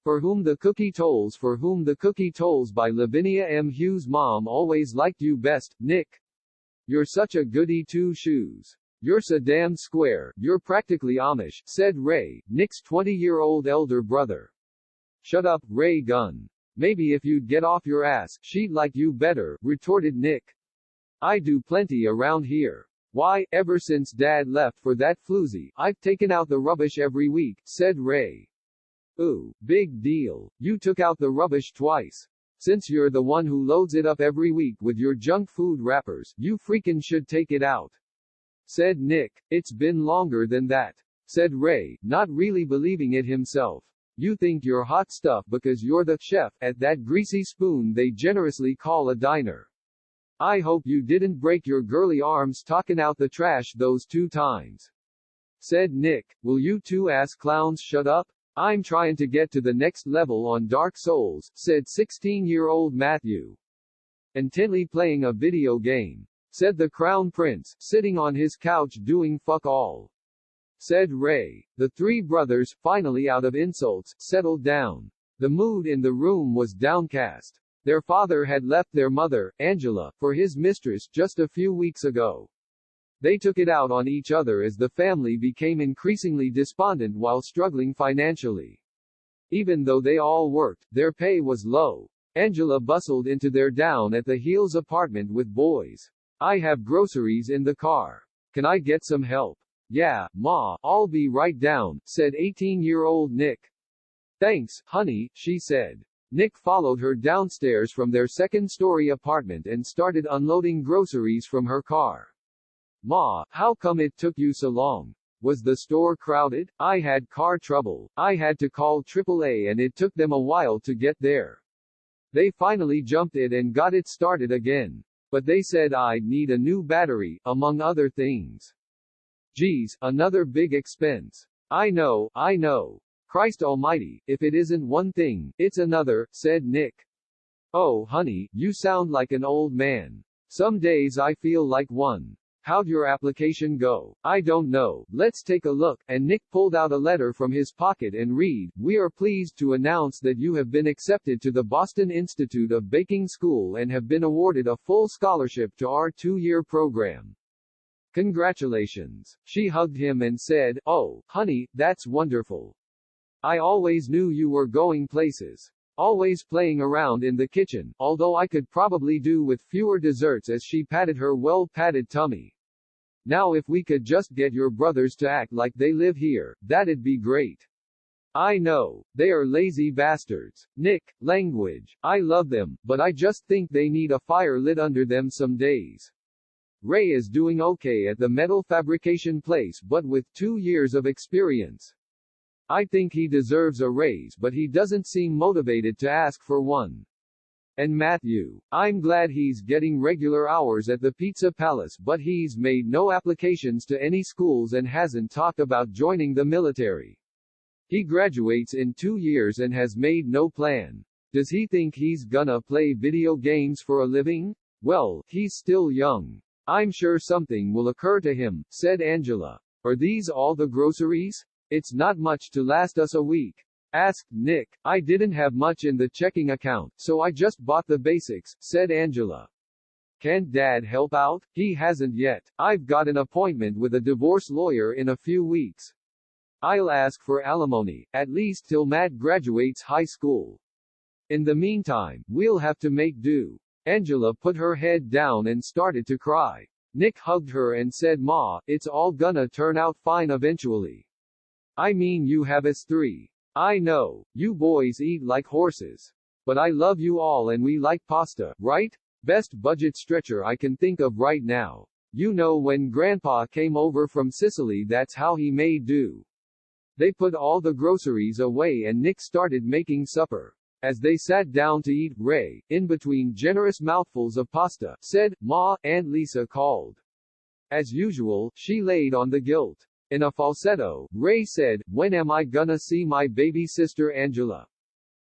For Whom the Cookie Tolls. For Whom the Cookie Tolls by Lavinia M. Hughes. Mom always liked you best, Nick. You're such a goody two-shoes. You're so damn square, you're practically Amish, said Ray, Nick's 20-year-old elder brother. Shut up, Ray Gunn. Maybe if you'd get off your ass, she'd like you better, retorted Nick. I do plenty around here. Why, ever since Dad left for that floozy, I've taken out the rubbish every week, said Ray. Ooh, big deal. You took out the rubbish twice. Since you're the one who loads it up every week with your junk food wrappers, you freaking should take it out, said Nick. It's been longer than that, said Ray, not really believing it himself. You think you're hot stuff because you're the chef at that greasy spoon they generously call a diner. I hope you didn't break your girly arms talking out the trash those 2 times, said Nick. Will you two ass clowns shut up? I'm trying to get to the next level on Dark Souls, said 16-year-old Matthew. Intently playing a video game, said the Crown Prince, sitting on his couch doing fuck all, said Ray. The 3 brothers, finally out of insults, settled down. The mood in the room was downcast. Their father had left their mother, Angela, for his mistress just a few weeks ago. They took it out on each other as the family became increasingly despondent while struggling financially. Even though they all worked, their pay was low. Angela bustled into their down-at-the-heels apartment with boys. I have groceries in the car. Can I get some help? Yeah, Ma, I'll be right down, said 18-year-old Nick. Thanks, honey, she said. Nick followed her downstairs from their second-story apartment and started unloading groceries from her car. Ma, how come it took you so long? Was the store crowded? I had car trouble. I had to call AAA and it took them a while to get there. They finally jumped it and got it started again. But they said I'd need a new battery, among other things. Geez, another big expense. I know. Christ almighty, if it isn't one thing, it's another, said Nick. Oh honey, you sound like an old man. Some days I feel like one. How'd your application go? I don't know. Let's take a look. And Nick pulled out a letter from his pocket and read, We are pleased to announce that you have been accepted to the Boston Institute of Baking School and have been awarded a full scholarship to our 2-year program. Congratulations. She hugged him and said, Oh, honey, that's wonderful. I always knew you were going places. Always playing around in the kitchen, although I could probably do with fewer desserts as she patted her well-padded tummy. Now if we could just get your brothers to act like they live here, that'd be great. I know. They are lazy bastards. Nick, language. I love them, but I just think they need a fire lit under them some days. Ray is doing okay at the metal fabrication place but with 2 years of experience. I think he deserves a raise but he doesn't seem motivated to ask for one. And Matthew. I'm glad he's getting regular hours at the Pizza Palace but he's made no applications to any schools and hasn't talked about joining the military. He graduates in 2 years and has made no plan. Does he think he's gonna play video games for a living? Well, he's still young. I'm sure something will occur to him, said Angela. Are these all the groceries? It's not much to last us a week, asked Nick. I didn't have much in the checking account, so I just bought the basics, said Angela. Can't Dad help out? He hasn't yet. I've got an appointment with a divorce lawyer in a few weeks. I'll ask for alimony, at least till Matt graduates high school. In the meantime, we'll have to make do. Angela put her head down and started to cry. Nick hugged her and said, Ma, it's all gonna turn out fine eventually. I mean you have us 3. I know, you boys eat like horses. But I love you all and we like pasta, right? Best budget stretcher I can think of right now. You know when Grandpa came over from Sicily that's how he made do. They put all the groceries away and Nick started making supper. As they sat down to eat, Ray, in between generous mouthfuls of pasta, said, Ma, Aunt Lisa called. As usual, she laid on the guilt. In a falsetto, Ray said, When am I gonna see my baby sister Angela?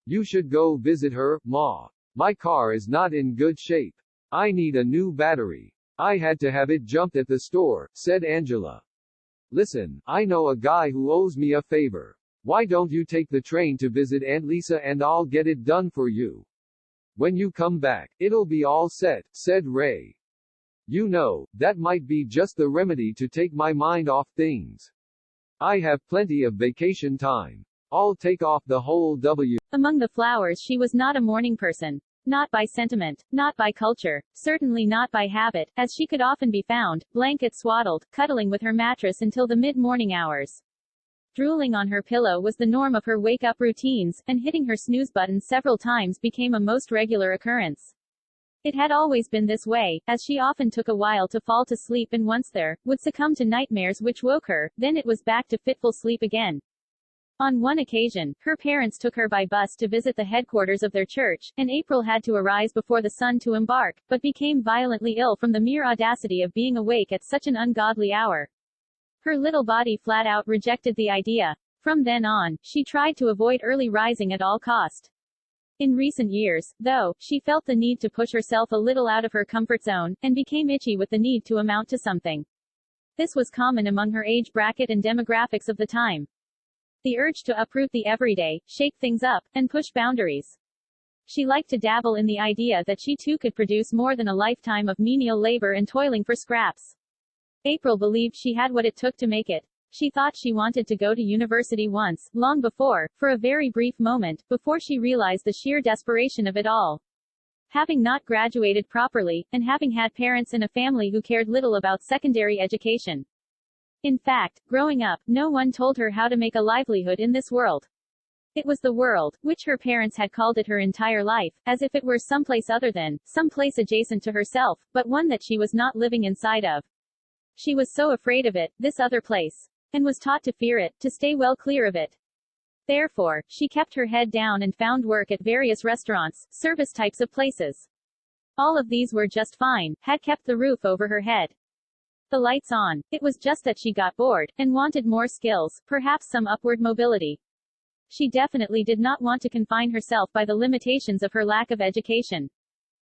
You should go visit her, Ma. My car is not in good shape. I need a new battery. I had to have it jumped at the store, said Angela. Listen, I know a guy who owes me a favor. Why don't you take the train to visit Aunt Lisa and I'll get it done for you. When you come back, it'll be all set, said Ray. You know, that might be just the remedy to take my mind off things. I have plenty of vacation time. I'll take off the whole W. Among the flowers, she was not a morning person. Not by sentiment, not by culture, certainly not by habit, as she could often be found, blanket swaddled, cuddling with her mattress until the mid-morning hours. Drooling on her pillow was the norm of her wake-up routines, and hitting her snooze button several times became a most regular occurrence. It had always been this way, as she often took a while to fall to sleep and once there, would succumb to nightmares which woke her, then it was back to fitful sleep again. On one occasion, her parents took her by bus to visit the headquarters of their church, and April had to arise before the sun to embark, but became violently ill from the mere audacity of being awake at such an ungodly hour. Her little body flat out rejected the idea. From then on, she tried to avoid early rising at all cost. In recent years, though, she felt the need to push herself a little out of her comfort zone, and became itchy with the need to amount to something. This was common among her age bracket and demographics of the time. The urge to uproot the everyday, shake things up, and push boundaries. She liked to dabble in the idea that she too could produce more than a lifetime of menial labor and toiling for scraps. April believed she had what it took to make it. She thought she wanted to go to university once, long before, for a very brief moment, before she realized the sheer desperation of it all. Having not graduated properly, and having had parents and a family who cared little about secondary education. In fact, growing up, no one told her how to make a livelihood in this world. It was the world, which her parents had called it her entire life, as if it were someplace other than, someplace adjacent to herself, but one that she was not living inside of. She was so afraid of it, this other place, and was taught to fear it, to stay well clear of it. Therefore, she kept her head down and found work at various restaurants, service types of places. All of these were just fine, had kept the roof over her head. The lights on. It was just that she got bored, and wanted more skills, perhaps some upward mobility. She definitely did not want to confine herself by the limitations of her lack of education.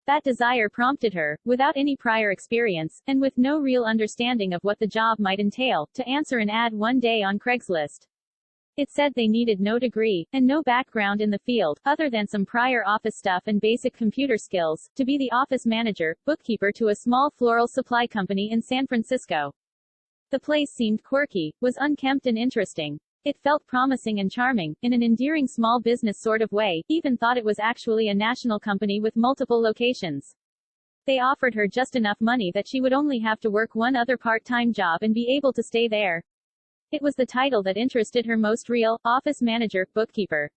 That desire prompted her, without any prior experience, and with no real understanding of what the job might entail, to answer an ad one day on Craigslist. It said they needed no degree, and no background in the field, other than some prior office stuff and basic computer skills, to be the office manager, bookkeeper to a small floral supply company in San Francisco. The place seemed quirky, was unkempt and interesting. It felt promising and charming, in an endearing small business sort of way, even thought it was actually a national company with multiple locations. They offered her just enough money that she would only have to work one other part-time job and be able to stay there. It was the title that interested her most: real, office manager, bookkeeper.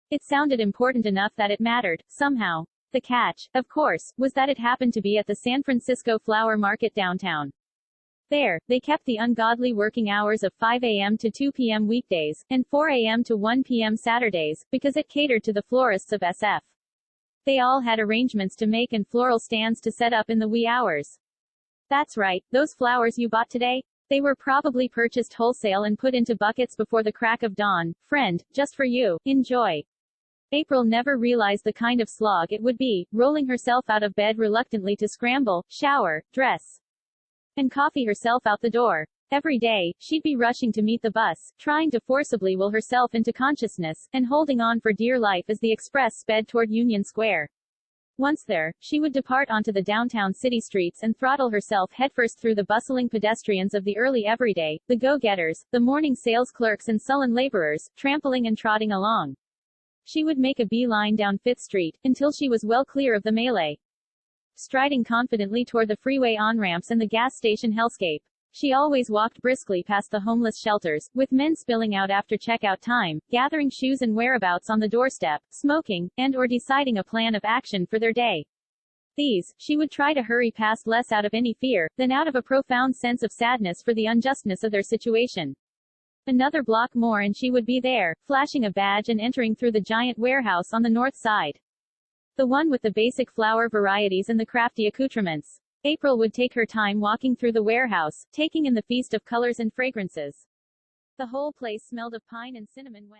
It sounded important enough that it mattered, somehow. The catch, of course, was that it happened to be at the San Francisco Flower Market downtown. There, they kept the ungodly working hours of 5 a.m. to 2 p.m. weekdays, and 4 a.m. to 1 p.m. Saturdays, because it catered to the florists of SF. They all had arrangements to make and floral stands to set up in the wee hours. That's right, those flowers you bought today? They were probably purchased wholesale and put into buckets before the crack of dawn. Friend, just for you, enjoy. April never realized the kind of slog it would be, rolling herself out of bed reluctantly to scramble, shower, dress, and coffee herself out the door. Every day, she'd be rushing to meet the bus, trying to forcibly will herself into consciousness, and holding on for dear life as the express sped toward Union Square. Once there, she would depart onto the downtown city streets and throttle herself headfirst through the bustling pedestrians of the early everyday, the go-getters, the morning sales clerks and sullen laborers, trampling and trotting along. She would make a beeline down Fifth Street, until she was well clear of the melee. Striding confidently toward the freeway on-ramps and the gas station hellscape. She always walked briskly past the homeless shelters, with men spilling out after checkout time, gathering shoes and whereabouts on the doorstep, smoking, and/or deciding a plan of action for their day. These, she would try to hurry past less out of any fear, than out of a profound sense of sadness for the unjustness of their situation. Another block more and she would be there, flashing a badge and entering through the giant warehouse on the north side. The one with the basic flower varieties and the crafty accoutrements. April would take her time walking through the warehouse, taking in the feast of colors and fragrances. The whole place smelled of pine and cinnamon when